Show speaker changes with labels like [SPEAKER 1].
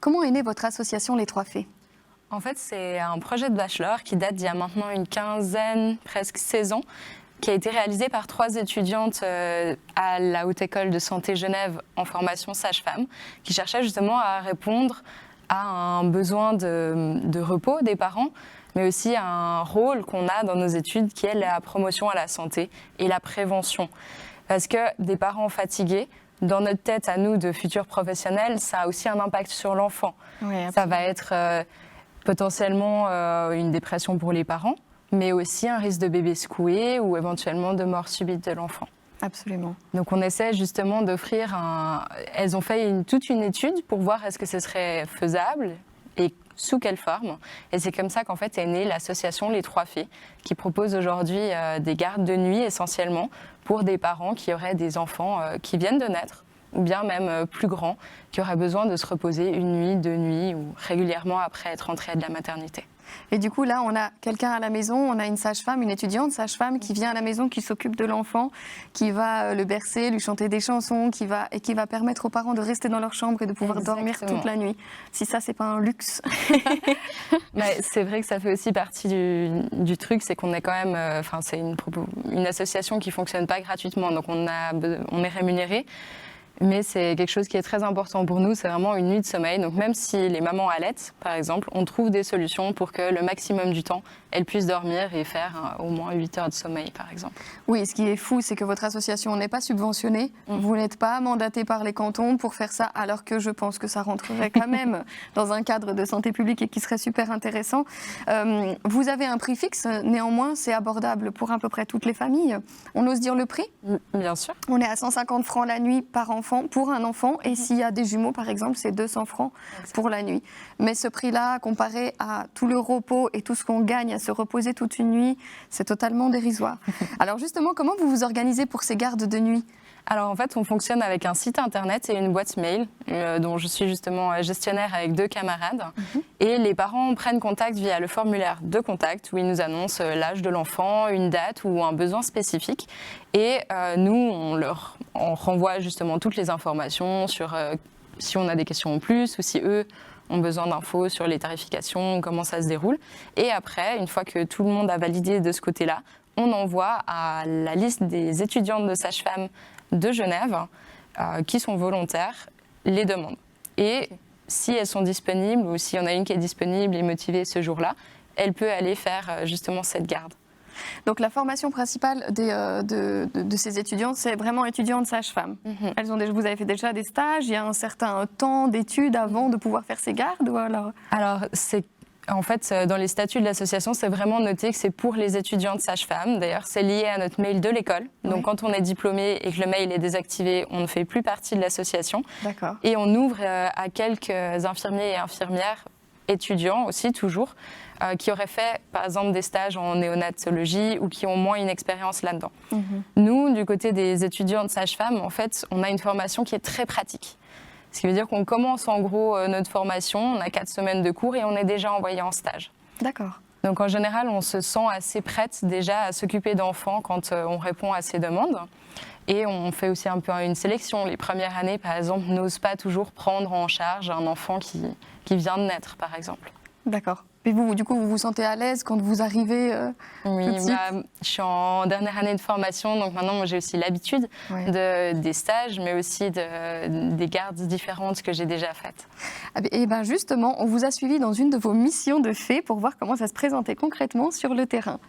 [SPEAKER 1] Comment est née votre association Les Trois Fées ?
[SPEAKER 2] En fait, c'est un projet de bachelor qui date d'il y a maintenant une quinzaine, presque 16 ans, qui a été réalisé par 3 étudiantes à la Haute École de Santé Genève en formation sage-femme, qui cherchaient justement à répondre à un besoin de repos des parents, mais aussi à un rôle qu'on a dans nos études qui est la promotion à la santé et la prévention. Parce que des parents fatigués, dans notre tête à nous de futurs professionnels, ça a aussi un impact sur l'enfant.
[SPEAKER 1] Oui,
[SPEAKER 2] ça va être potentiellement une dépression pour les parents, mais aussi un risque de bébé secoué ou éventuellement de mort subite de l'enfant.
[SPEAKER 1] Absolument.
[SPEAKER 2] Donc on essaie justement d'offrir Elles ont fait toute une étude pour voir est-ce que ce serait faisable et sous quelle forme. Et c'est comme ça qu'en fait est née l'association Les Trois Fées, qui propose aujourd'hui des gardes de nuit essentiellement pour des parents qui auraient des enfants qui viennent de naître, ou bien même plus grands, qui auraient besoin de se reposer une nuit, 2 nuits, ou régulièrement après être rentrés de la maternité.
[SPEAKER 1] Et du coup, là, on a quelqu'un à la maison, on a une sage-femme, une étudiante sage-femme qui vient à la maison, qui s'occupe de l'enfant, qui va le bercer, lui chanter des chansons, qui va permettre aux parents de rester dans leur chambre et de pouvoir dormir toute la nuit. Si ça, c'est pas un luxe.
[SPEAKER 2] Mais c'est vrai que ça fait aussi partie du truc, c'est qu'on est quand même, c'est une association qui fonctionne pas gratuitement, donc on est rémunéré. Mais c'est quelque chose qui est très important pour nous, c'est vraiment une nuit de sommeil. Donc même si les mamans allaitent, par exemple, on trouve des solutions pour que le maximum du temps, elles puissent dormir et faire au moins 8 heures de sommeil, par exemple.
[SPEAKER 1] Oui, ce qui est fou, c'est que votre association n'est pas subventionnée. Vous n'êtes pas mandaté par les cantons pour faire ça, alors que je pense que ça rentrerait quand même dans un cadre de santé publique et qui serait super intéressant. Vous avez un prix fixe, néanmoins, c'est abordable pour à peu près toutes les familles. On ose dire le prix ?
[SPEAKER 2] Bien sûr.
[SPEAKER 1] On est à 150 francs la nuit par enfant, pour un enfant, et s'il y a des jumeaux, par exemple, c'est 200 francs pour la nuit. Mais ce prix-là, comparé à tout le repos et tout ce qu'on gagne à se reposer toute une nuit, c'est totalement dérisoire. Alors justement, comment vous vous organisez pour ces gardes de nuit ?
[SPEAKER 2] Alors en fait, on fonctionne avec un site internet et une boîte mail dont je suis justement gestionnaire avec 2 camarades. Et les parents prennent contact via le formulaire de contact où ils nous annoncent l'âge de l'enfant, une date ou un besoin spécifique. Et nous, on renvoie justement toutes les informations sur si on a des questions en plus ou si eux ont besoin d'infos sur les tarifications, comment ça se déroule. Et après, une fois que tout le monde a validé de ce côté-là, on envoie à la liste des étudiantes de sage-femme de Genève qui sont volontaires les demandes. Et si elles sont disponibles ou s'il y en a une qui est disponible et motivée ce jour-là, elle peut aller faire justement cette garde.
[SPEAKER 1] Donc la formation principale de ces étudiantes, c'est vraiment étudiantes sage-femme. Vous avez fait déjà des stages, il y a un certain temps d'études avant de pouvoir faire ces gardes ou alors
[SPEAKER 2] En fait, dans les statuts de l'association, c'est vraiment noté que c'est pour les étudiantes sages-femmes. D'ailleurs, c'est lié à notre mail de l'école. Donc, quand on est diplômé et que le mail est désactivé, on ne fait plus partie de l'association.
[SPEAKER 1] D'accord.
[SPEAKER 2] Et on ouvre à quelques infirmiers et infirmières, étudiants aussi, toujours, qui auraient fait, par exemple, des stages en néonatologie ou qui ont moins une expérience là-dedans. Nous, du côté des étudiantes sages-femmes, en fait, on a une formation qui est très pratique. Ce qui veut dire qu'on commence en gros notre formation, on a 4 semaines de cours et on est déjà envoyé en stage.
[SPEAKER 1] D'accord.
[SPEAKER 2] Donc en général, on se sent assez prête déjà à s'occuper d'enfants quand on répond à ces demandes. Et on fait aussi un peu une sélection. Les premières années, par exemple, n'osent pas toujours prendre en charge un enfant qui vient de naître, par exemple.
[SPEAKER 1] D'accord. Et vous, du coup, vous vous sentez à l'aise quand vous arrivez
[SPEAKER 2] Oui,
[SPEAKER 1] tout de suite
[SPEAKER 2] je suis en dernière année de formation, donc maintenant moi, j'ai aussi l'habitude des stages, mais aussi des gardes différentes que j'ai déjà faites.
[SPEAKER 1] Et bien justement, on vous a suivi dans une de vos missions de fée pour voir comment ça se présentait concrètement sur le terrain.